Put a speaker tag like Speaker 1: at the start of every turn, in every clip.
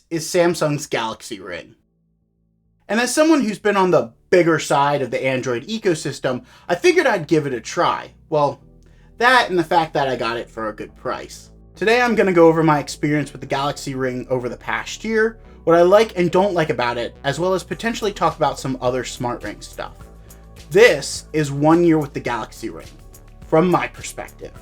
Speaker 1: is Samsung's Galaxy Ring. And as someone who's been on the bigger side of the Android ecosystem, I figured I'd give it a try. Well, that and the fact that I got it for a good price. Today I'm going to go over my experience with the Galaxy Ring over the past year, what I like and don't like about it, as well as potentially talk about some other smart ring stuff. This is 1 year with the Galaxy Ring, from my perspective.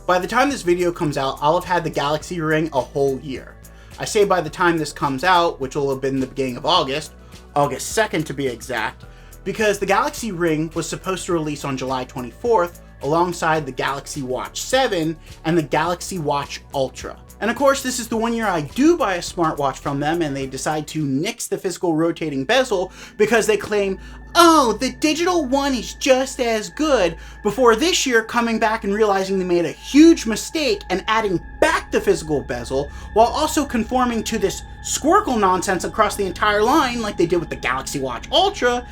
Speaker 1: By the time this video comes out, I'll have had the Galaxy Ring a whole year. I say by the time this comes out, which will have been the beginning of August 2nd to be exact, because the Galaxy Ring was supposed to release on July 24th alongside the Galaxy Watch 7 and the Galaxy Watch Ultra. And of course, this is the 1 year I do buy a smartwatch from them and they decide to nix the physical rotating bezel because they claim, oh, the digital one is just as good, before this year coming back and realizing they made a huge mistake and adding back the physical bezel while also conforming to this squircle nonsense across the entire line like they did with the Galaxy Watch Ultra,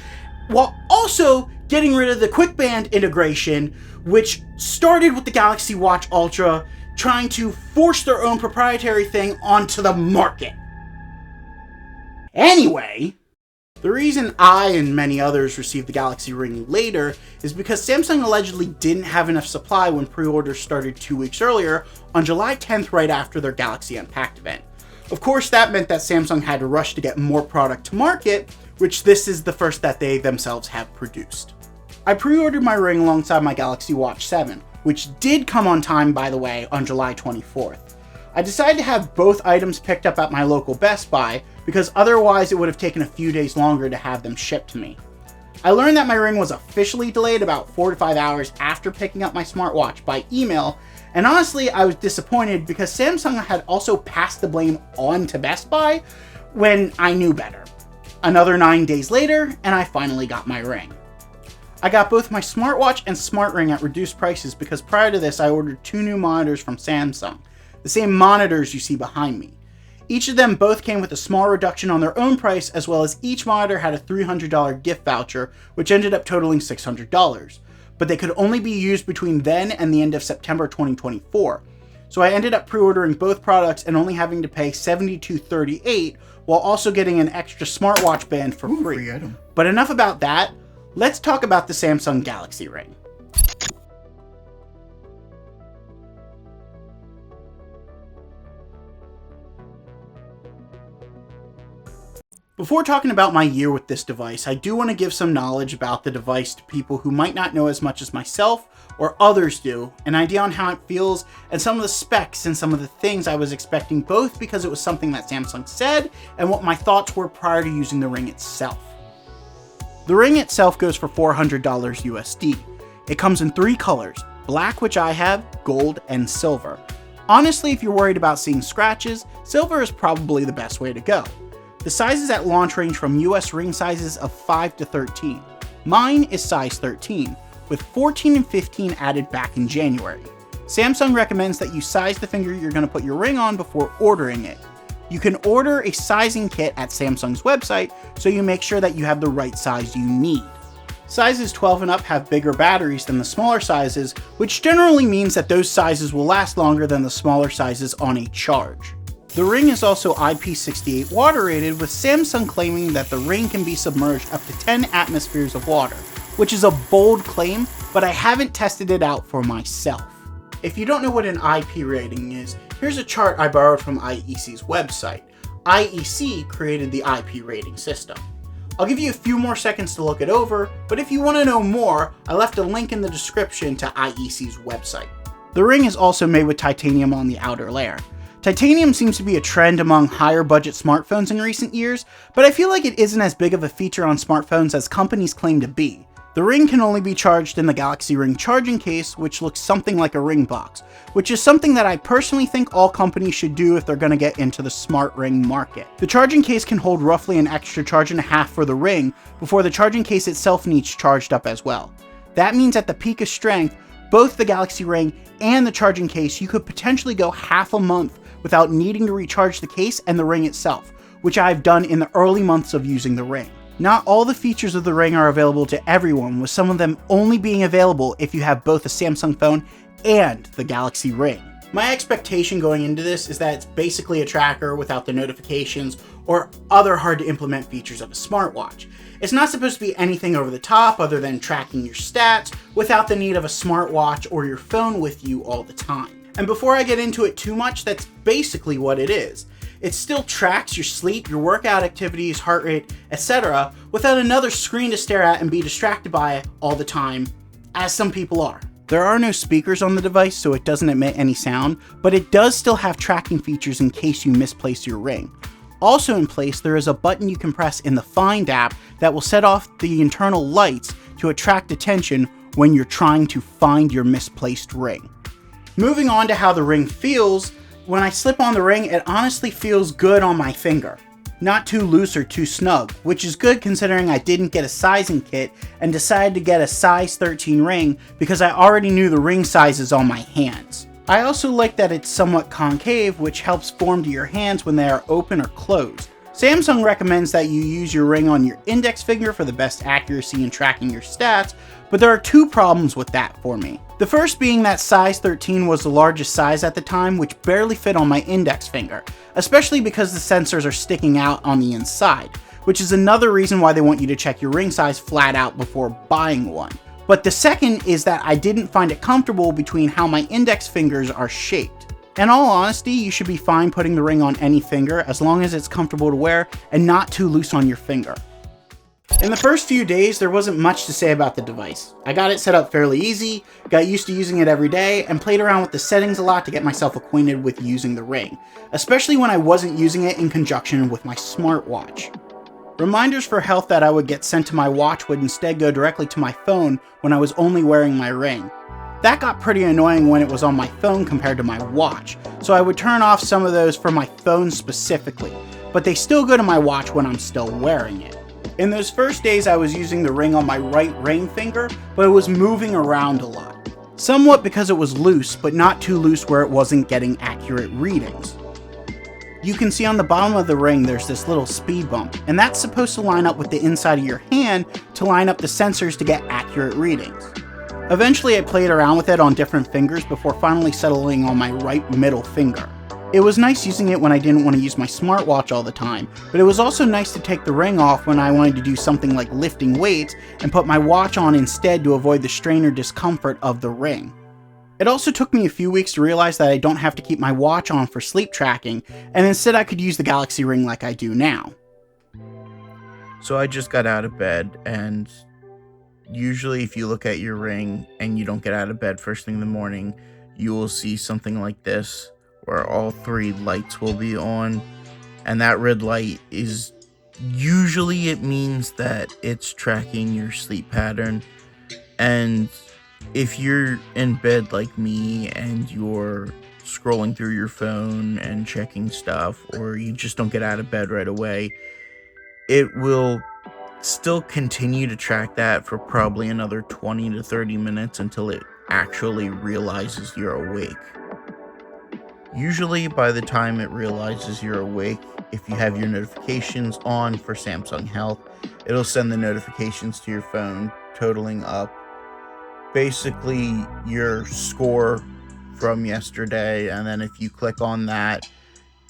Speaker 1: while also getting rid of the quick band integration, which started with the Galaxy Watch Ultra, trying to force their own proprietary thing onto the market. Anyway, the reason I and many others received the Galaxy Ring later is because Samsung allegedly didn't have enough supply when pre-orders started 2 weeks earlier on July 10th, right after their Galaxy Unpacked event. Of course, that meant that Samsung had to rush to get more product to market, which this is the first that they themselves have produced. I pre-ordered my ring alongside my Galaxy Watch 7, which did come on time, by the way, on July 24th. I decided to have both items picked up at my local Best Buy because otherwise it would have taken a few days longer to have them shipped to me. I learned that my ring was officially delayed about 4 to 5 hours after picking up my smartwatch by email, and honestly I was disappointed because Samsung had also passed the blame on to Best Buy when I knew better. Another 9 days later, and I finally got my ring. I got both my smartwatch and smart ring at reduced prices because prior to this I ordered 2 new monitors from Samsung, the same monitors you see behind me. Each of them both came with a small reduction on their own price, as well as each monitor had a $300 gift voucher, which ended up totaling $600. But they could only be used between then and the end of September 2024. So I ended up pre-ordering both products and only having to pay $72.38 while also getting an extra smartwatch band for free. But enough about that. Let's talk about the Samsung Galaxy Ring. Before talking about my year with this device, I do want to give some knowledge about the device to people who might not know as much as myself or others do, an idea on how it feels and some of the specs and some of the things I was expecting, both because it was something that Samsung said and what my thoughts were prior to using the ring itself. The ring itself goes for $400 USD. It comes in 3 colors, black, which I have, gold, and silver. Honestly, if you're worried about seeing scratches, silver is probably the best way to go. The sizes at launch range from US ring sizes of 5 to 13. Mine is size 13, with 14 and 15 added back in January. Samsung recommends that you size the finger you're going to put your ring on before ordering it. You can order a sizing kit at Samsung's website, so you make sure that you have the right size you need. Sizes 12 and up have bigger batteries than the smaller sizes, which generally means that those sizes will last longer than the smaller sizes on a charge. The ring is also IP68 water rated, with Samsung claiming that the ring can be submerged up to 10 atmospheres of water, which is a bold claim, but I haven't tested it out for myself. If you don't know what an IP rating is, here's a chart I borrowed from IEC's website. IEC created the IP rating system. I'll give you a few more seconds to look it over, but if you want to know more, I left a link in the description to IEC's website. The ring is also made with titanium on the outer layer. Titanium seems to be a trend among higher budget smartphones in recent years, but I feel like it isn't as big of a feature on smartphones as companies claim to be. The ring can only be charged in the Galaxy Ring charging case, which looks something like a ring box, which is something that I personally think all companies should do if they're going to get into the smart ring market. The charging case can hold roughly an extra charge and a half for the ring before the charging case itself needs charged up as well. That means at the peak of strength, both the Galaxy Ring and the charging case, you could potentially go half a month without needing to recharge the case and the ring itself, which I've done in the early months of using the ring. Not all the features of the Ring are available to everyone, with some of them only being available if you have both a Samsung phone and the Galaxy Ring. My expectation going into this is that it's basically a tracker without the notifications or other hard to implement features of a smartwatch. It's not supposed to be anything over the top other than tracking your stats without the need of a smartwatch or your phone with you all the time. And before I get into it too much, that's basically what it is. It still tracks your sleep, your workout activities, heart rate, etc. without another screen to stare at and be distracted by all the time, as some people are. There are no speakers on the device, so it doesn't emit any sound, but it does still have tracking features in case you misplace your ring. Also in place, there is a button you can press in the Find app that will set off the internal lights to attract attention when you're trying to find your misplaced ring. Moving on to how the ring feels, when I slip on the ring, it honestly feels good on my finger. Not too loose or too snug, which is good considering I didn't get a sizing kit and decided to get a size 13 ring because I already knew the ring sizes on my hands. I also like that it's somewhat concave, which helps form to your hands when they are open or closed. Samsung recommends that you use your ring on your index finger for the best accuracy in tracking your stats, but there are two problems with that for me. The first being that size 13 was the largest size at the time, which barely fit on my index finger, especially because the sensors are sticking out on the inside, which is another reason why they want you to check your ring size flat out before buying one. But the second is that I didn't find it comfortable between how my index fingers are shaped. In all honesty, you should be fine putting the ring on any finger as long as it's comfortable to wear and not too loose on your finger. In the first few days, there wasn't much to say about the device. I got it set up fairly easy, got used to using it every day, and played around with the settings a lot to get myself acquainted with using the ring, especially when I wasn't using it in conjunction with my smartwatch. Reminders for health that I would get sent to my watch would instead go directly to my phone when I was only wearing my ring. That got pretty annoying when it was on my phone compared to my watch, so I would turn off some of those for my phone specifically, but they still go to my watch when I'm still wearing it. In those first days, I was using the ring on my right ring finger, but it was moving around a lot. Somewhat because it was loose, but not too loose where it wasn't getting accurate readings. You can see on the bottom of the ring there's this little speed bump, and that's supposed to line up with the inside of your hand to line up the sensors to get accurate readings. Eventually I played around with it on different fingers before finally settling on my right middle finger. It was nice using it when I didn't want to use my smartwatch all the time, but it was also nice to take the ring off when I wanted to do something like lifting weights and put my watch on instead to avoid the strain or discomfort of the ring. It also took me a few weeks to realize that I don't have to keep my watch on for sleep tracking, and instead I could use the Galaxy Ring like I do now.
Speaker 2: So I just got out of bed, and usually if you look at your ring and you don't get out of bed first thing in the morning, you will see something like this, where all three lights will be on, and that red light is usually, it means that it's tracking your sleep pattern. And if you're in bed like me and you're scrolling through your phone and checking stuff, or you just don't get out of bed right away, it will still continue to track that for probably another 20 to 30 minutes until it actually realizes you're awake. Usually by the time it realizes you're awake, if you have your notifications on for Samsung Health, it'll send the notifications to your phone, totaling up basically your score from yesterday, and then if you click on that,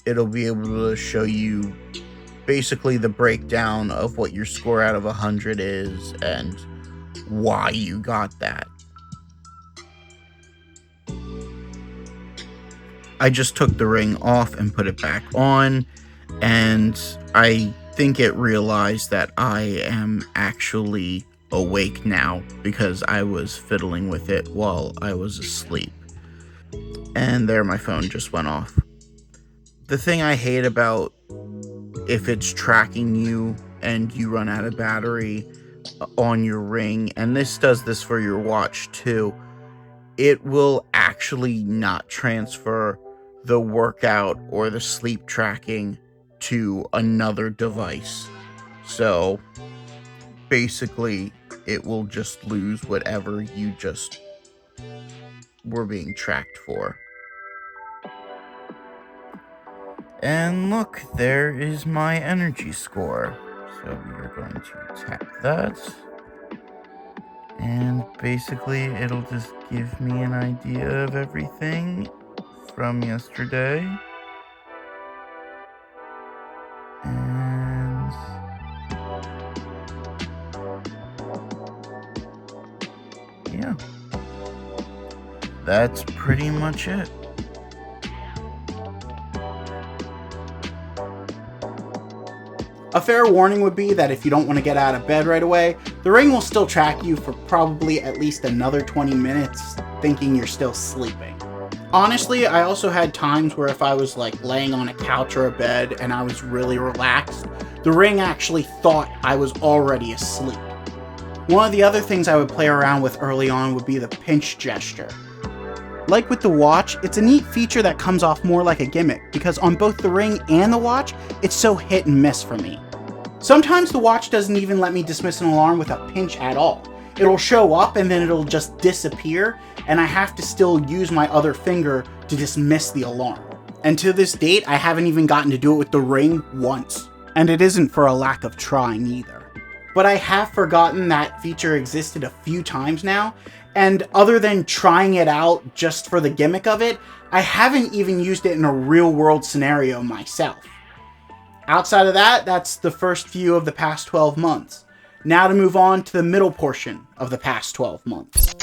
Speaker 2: it'll be able to show you basically the breakdown of what your score out of 100 is and why you got that. I just took the ring off and put it back on, and I think it realized that I am actually awake now because I was fiddling with it while I was asleep. And there, my phone just went off. The thing I hate about if it's tracking you and you run out of battery on your ring, and this does this for your watch too, it will actually not transfer the workout or the sleep tracking to another device. So basically it will just lose whatever you just were being tracked for. And look, there is my energy score. So we're going to tap that. And basically it'll just give me an idea of everything from yesterday. And yeah, that's pretty much it.
Speaker 1: A fair warning would be that if you don't want to get out of bed right away, the Ring will still track you for probably at least another 20 minutes, thinking you're still sleeping. Honestly, I also had times where if I was like laying on a couch or a bed and I was really relaxed, the Ring actually thought I was already asleep. One of the other things I would play around with early on would be the pinch gesture. Like with the watch, it's a neat feature that comes off more like a gimmick, because on both the Ring and the watch, it's so hit and miss for me. Sometimes the watch doesn't even let me dismiss an alarm with a pinch at all. It'll show up and then it'll just disappear, and I have to still use my other finger to dismiss the alarm. And to this date, I haven't even gotten to do it with the Ring once. And it isn't for a lack of trying either. But I have forgotten that feature existed a few times now, and other than trying it out just for the gimmick of it, I haven't even used it in a real world scenario myself. Outside of that, that's the first few of the past 12 months. Now to move on to the middle portion of the past 12 months.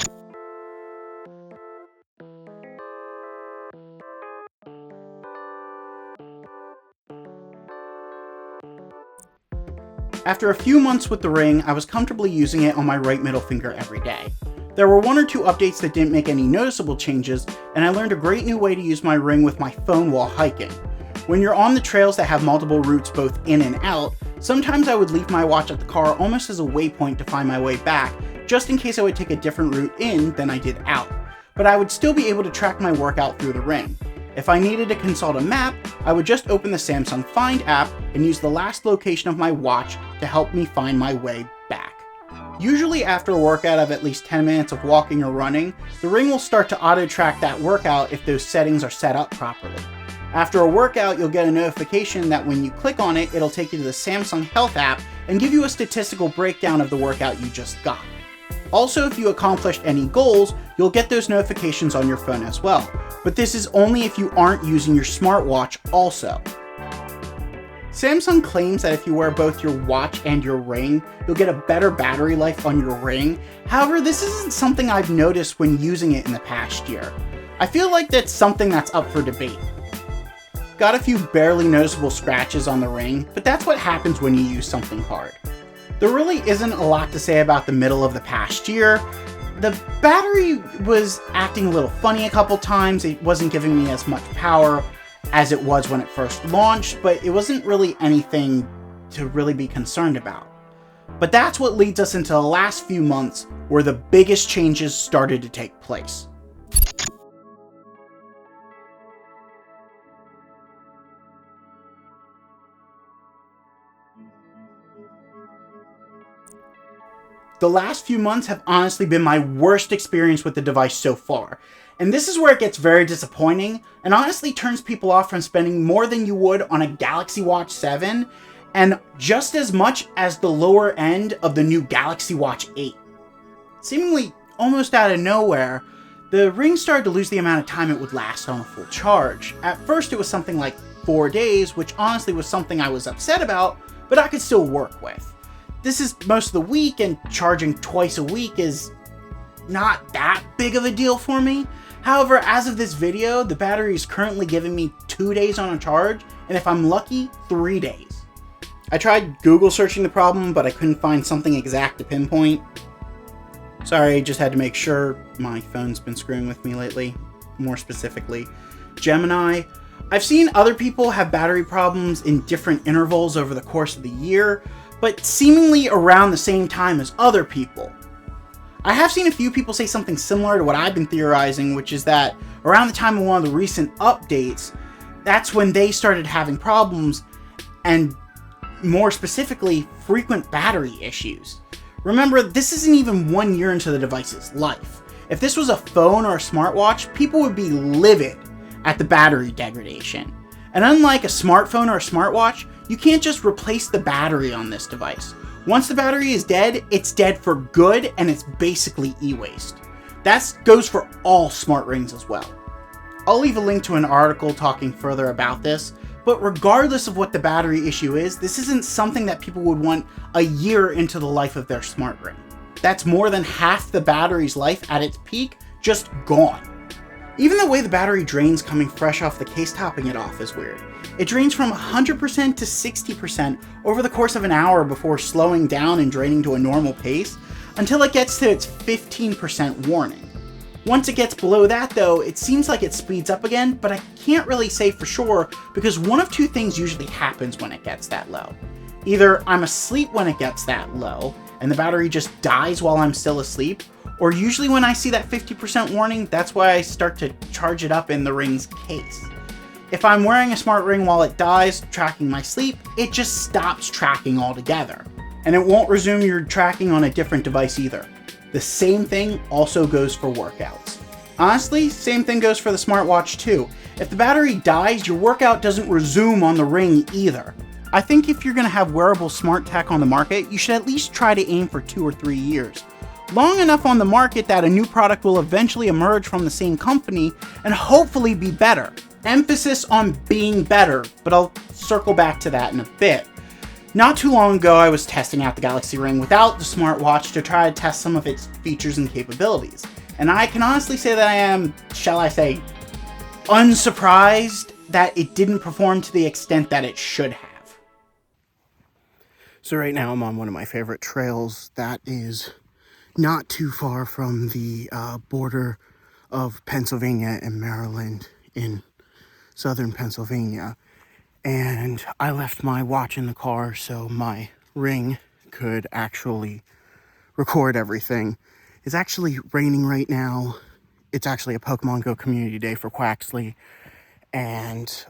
Speaker 1: After a few months with the Ring, I was comfortably using it on my right middle finger every day. There were one or two updates that didn't make any noticeable changes, and I learned a great new way to use my Ring with my phone while hiking. When you're on the trails that have multiple routes both in and out, sometimes I would leave my watch at the car almost as a waypoint to find my way back, just in case I would take a different route in than I did out. But I would still be able to track my workout through the Ring. If I needed to consult a map, I would just open the Samsung Find app and use the last location of my watch to help me find my way back. Usually after a workout of at least 10 minutes of walking or running, the Ring will start to auto-track that workout if those settings are set up properly. After a workout, you'll get a notification that when you click on it, it'll take you to the Samsung Health app and give you a statistical breakdown of the workout you just got. Also, if you accomplished any goals, you'll get those notifications on your phone as well. But this is only if you aren't using your smartwatch also. Samsung claims that if you wear both your watch and your Ring, you'll get a better battery life on your Ring. However, this isn't something I've noticed when using it in the past year. I feel like that's something that's up for debate. Got a few barely noticeable scratches on the Ring, but that's what happens when you use something hard. There really isn't a lot to say about the middle of the past year. The battery was acting a little funny a couple times. It wasn't giving me as much power as it was when it first launched, but it wasn't really anything to really be concerned about. But that's what leads us into the last few months where the biggest changes started to take place. The last few months have honestly been my worst experience with the device so far. And this is where it gets very disappointing and honestly turns people off from spending more than you would on a Galaxy Watch 7 and just as much as the lower end of the new Galaxy Watch 8. Seemingly almost out of nowhere, the Ring started to lose the amount of time it would last on a full charge. At first it was something like 4 days, which honestly was something I was upset about, but I could still work with. This is most of the week, and charging twice a week is not that big of a deal for me. However, as of this video, the battery is currently giving me 2 days on a charge, and if I'm lucky, 3 days. I tried Google searching the problem, but I couldn't find something exact to pinpoint. Sorry, just had to make sure. My phone's been screwing with me lately. More specifically, Gemini. I've seen other people have battery problems in different intervals over the course of the year, but seemingly around the same time as other people. I have seen a few people say something similar to what I've been theorizing, which is that around the time of one of the recent updates, that's when they started having problems, and more specifically, frequent battery issues. Remember, this isn't even 1 year into the device's life. If this was a phone or a smartwatch, people would be livid at the battery degradation. And unlike a smartphone or a smartwatch, You can't just replace the battery on this device. Once the battery is dead, it's dead for good, and it's basically e-waste. That goes for all smart rings as well. I'll leave a link to an article talking further about this, but regardless of what the battery issue is, this isn't something that people would want a year into the life of their smart ring. That's more than half the battery's life at its peak, just gone. Even the way the battery drains coming fresh off the case topping it off is weird. It drains from 100% to 60% over the course of an hour before slowing down and draining to a normal pace, until it gets to its 15% warning. Once it gets below that though, it seems like it speeds up again, but I can't really say for sure because one of two things usually happens when it gets that low. Either I'm asleep when it gets that low, and the battery just dies while I'm still asleep, or usually when I see that 50% warning, that's why I start to charge it up in the ring's case. If I'm wearing a smart ring while it dies, tracking my sleep, it just stops tracking altogether. And it won't resume your tracking on a different device either. The same thing also goes for workouts. Honestly, same thing goes for the smartwatch too. If the battery dies, your workout doesn't resume on the ring either. I think if you're going to have wearable smart tech on the market, you should at least try to aim for 2 or 3 years. Long enough on the market that a new product will eventually emerge from the same company and hopefully be better. Emphasis on being better, but I'll circle back to that in a bit. Not too long ago, I was testing out the Galaxy Ring without the smartwatch to try to test some of its features and capabilities. And I can honestly say that I am, shall I say, unsurprised that it didn't perform to the extent that it should have. So right now I'm on one of my favorite trails that is not too far from the border of Pennsylvania and Maryland in southern Pennsylvania. And I left my watch in the car so my ring could actually record everything. It's actually raining right now. It's actually a Pokemon Go community day for Quaxley. And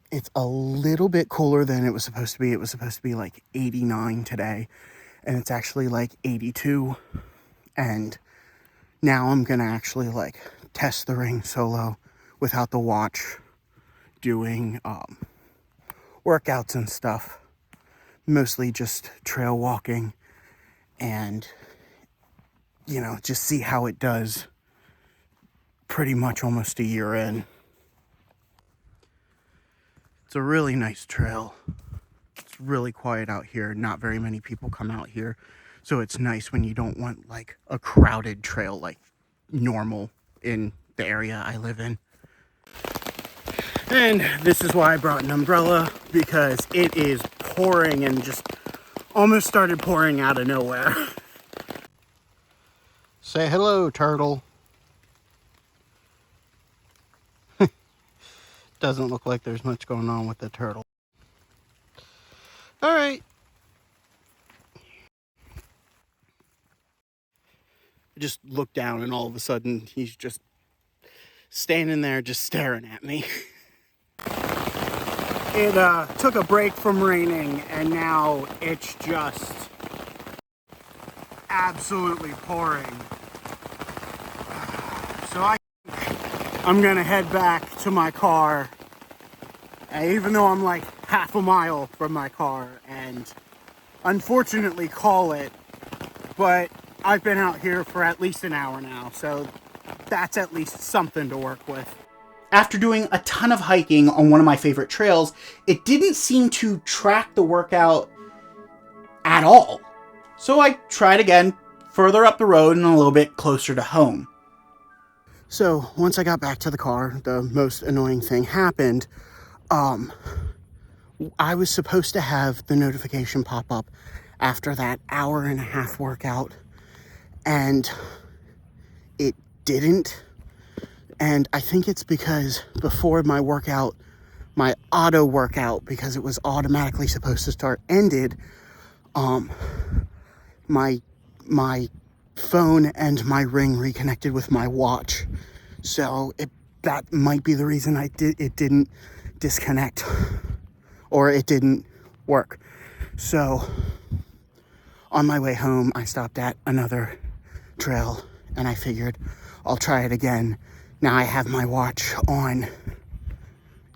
Speaker 1: it's a little bit cooler than it was supposed to be. It was supposed to be like 89 today. And it's actually like 82. And now I'm going to actually like test the ring solo without the watch, doing workouts and stuff, mostly just trail walking, and just see how it does pretty much almost a year in. It's a really nice trail. It's really quiet out here. Not very many people come out here, so it's nice when you don't want like a crowded trail like normal in the area I live in. And this is why I brought an umbrella, because it is pouring and just almost started pouring out of nowhere. Say hello, turtle. Doesn't look like there's much going on with the turtle. All right. I just looked down and all of a sudden he's just standing there just staring at me. It took a break from raining and now it's just absolutely pouring. So I'm gonna head back to my car, even though I'm like half a mile from my car, and unfortunately call it, but I've been out here for at least an hour now, so that's at least something to work with. After doing a ton of hiking on one of my favorite trails, it didn't seem to track the workout at all. So I tried again, further up the road and a little bit closer to home. So once I got back to the car, the most annoying thing happened. I was supposed to have the notification pop up after that hour-and-a-half workout, and it didn't. And I think it's because before my workout, my auto workout, because it was automatically supposed to start, ended, my phone and my ring reconnected with my watch. So that might be the reason it didn't disconnect, or it didn't work. So on my way home, I stopped at another trail and I figured I'll try it again. Now I have my watch on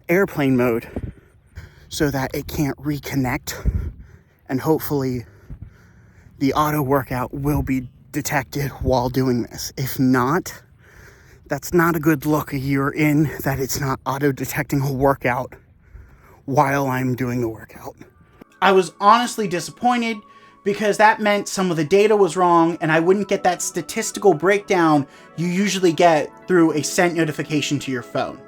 Speaker 1: airplane mode. so that it can't reconnect, and hopefully the auto workout will be detected while doing this. If not, that's not a good look a year in, that it's not auto detecting a workout while I'm doing the workout. I was honestly disappointed because that meant some of the data was wrong and I wouldn't get that statistical breakdown you usually get through a sent notification to your phone.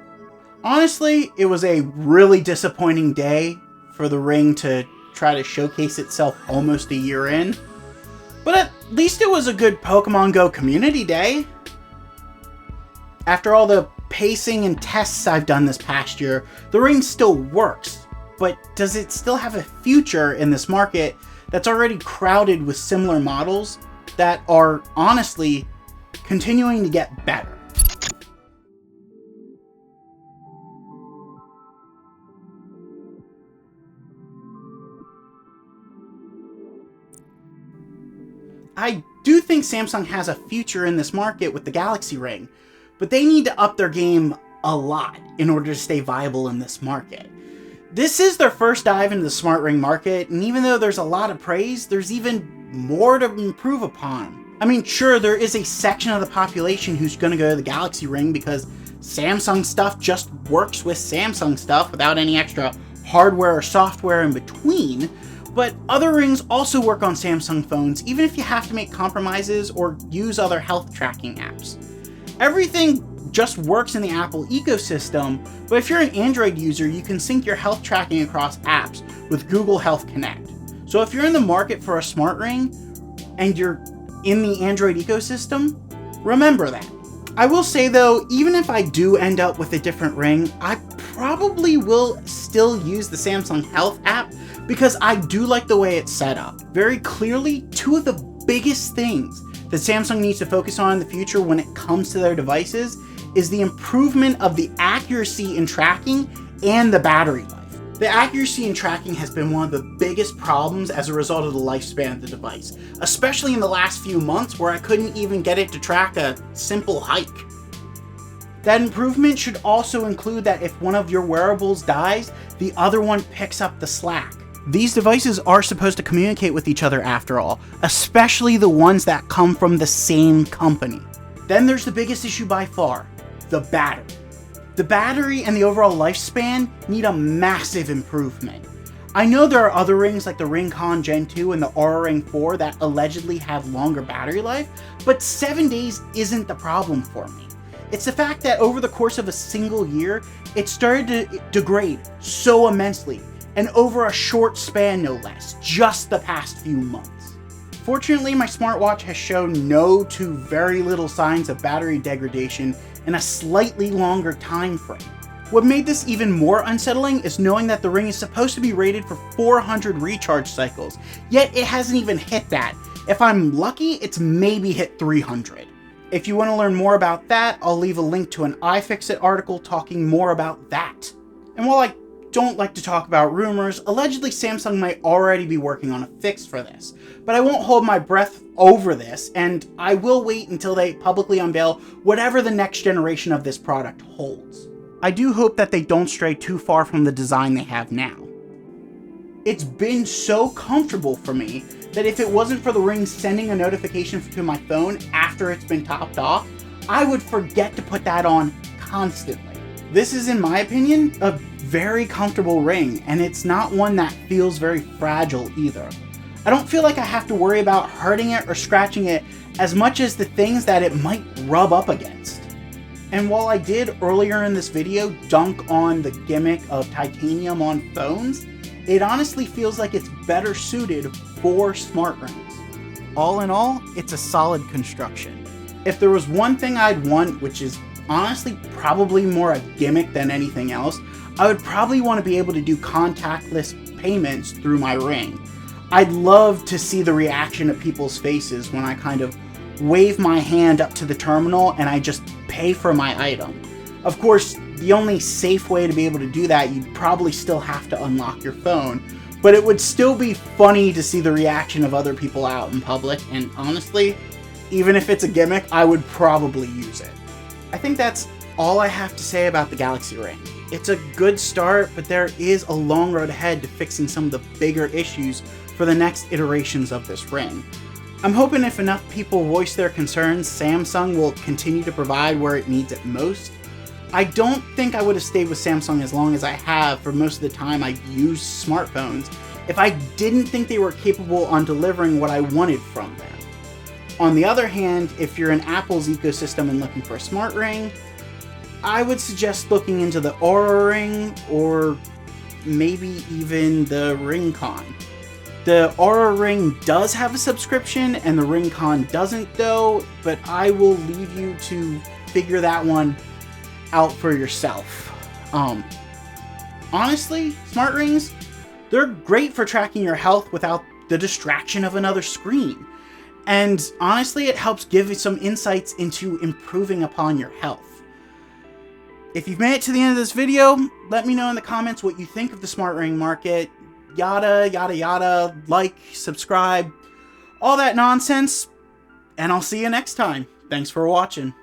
Speaker 1: Honestly, it was a really disappointing day for the Ring to try to showcase itself almost a year in. But at least it was a good Pokemon Go community day. After all the pacing and tests I've done this past year, the Ring still works. But does it still have a future in this market that's already crowded with similar models that are honestly continuing to get better? I do think Samsung has a future in this market with the Galaxy Ring, but they need to up their game a lot in order to stay viable in this market. This is their first dive into the smart ring market, and even though there's a lot of praise, there's even more to improve upon. I mean, sure, there is a section of the population who's going to go to the Galaxy Ring because Samsung stuff just works with Samsung stuff without any extra hardware or software in between. But other rings also work on Samsung phones, even if you have to make compromises or use other health tracking apps. Everything just works in the Apple ecosystem, but if you're an Android user, you can sync your health tracking across apps with Google Health Connect. So if you're in the market for a smart ring and you're in the Android ecosystem, remember that. I will say though, even if I do end up with a different ring, I probably will still use the Samsung Health app because I do like the way it's set up. Very clearly, two of the biggest things that Samsung needs to focus on in the future when it comes to their devices is the improvement of the accuracy in tracking and the battery life. The accuracy in tracking has been one of the biggest problems as a result of the lifespan of the device, especially in the last few months where I couldn't even get it to track a simple hike. That improvement should also include that if one of your wearables dies, the other one picks up the slack. These devices are supposed to communicate with each other after all, especially the ones that come from the same company. Then there's the biggest issue by far, the battery. The battery and the overall lifespan need a massive improvement. I know there are other rings like the Ring Con Gen 2 and the Aura Ring 4 that allegedly have longer battery life, but 7 days isn't the problem for me. It's the fact that over the course of a single year, it started to degrade so immensely, and over a short span no less, just the past few months. Fortunately, my smartwatch has shown no to very little signs of battery degradation in a slightly longer time frame. What made this even more unsettling is knowing that the Ring is supposed to be rated for 400 recharge cycles, yet it hasn't even hit that. If I'm lucky, it's maybe hit 300. If you want to learn more about that, I'll leave a link to an iFixit article talking more about that. And while I don't like to talk about rumors, allegedly Samsung might already be working on a fix for this. But I won't hold my breath over this, and I will wait until they publicly unveil whatever the next generation of this product holds. I do hope that they don't stray too far from the design they have now. It's been so comfortable for me that if it wasn't for the Ring sending a notification to my phone after it's been topped off, I would forget to put that on constantly. This is, in my opinion, a very comfortable ring, and it's not one that feels very fragile either. I don't feel like I have to worry about hurting it or scratching it as much as the things that it might rub up against. And while I did earlier in this video dunk on the gimmick of titanium on phones, it honestly feels like it's better suited for smart rings. All in all, it's a solid construction. If there was one thing I'd want, which is honestly probably more a gimmick than anything else, I would probably want to be able to do contactless payments through my Ring. I'd love to see the reaction of people's faces when I kind of wave my hand up to the terminal and I just pay for my item. Of course, the only safe way to be able to do that, you'd probably still have to unlock your phone, but it would still be funny to see the reaction of other people out in public, and honestly, even if it's a gimmick, I would probably use it. I think that's all I have to say about the Galaxy Ring. It's a good start, but there is a long road ahead to fixing some of the bigger issues for the next iterations of this ring. I'm hoping if enough people voice their concerns, Samsung will continue to provide where it needs it most. I don't think I would have stayed with Samsung as long as I have for most of the time I used smartphones if I didn't think they were capable on delivering what I wanted from them. On the other hand, if you're in Apple's ecosystem and looking for a smart ring, I would suggest looking into the Aura Ring or maybe even the Ring-Con. The Aura Ring does have a subscription and the Ring-Con doesn't though, but I will leave you to figure that one out for yourself. Honestly, smart rings, they're great for tracking your health without the distraction of another screen. And honestly, it helps give you some insights into improving upon your health. If you've made it to the end of this video, let me know in the comments what you think of the smart ring market. Yada, yada, yada. Like, subscribe, all that nonsense. And I'll see you next time. Thanks for watching.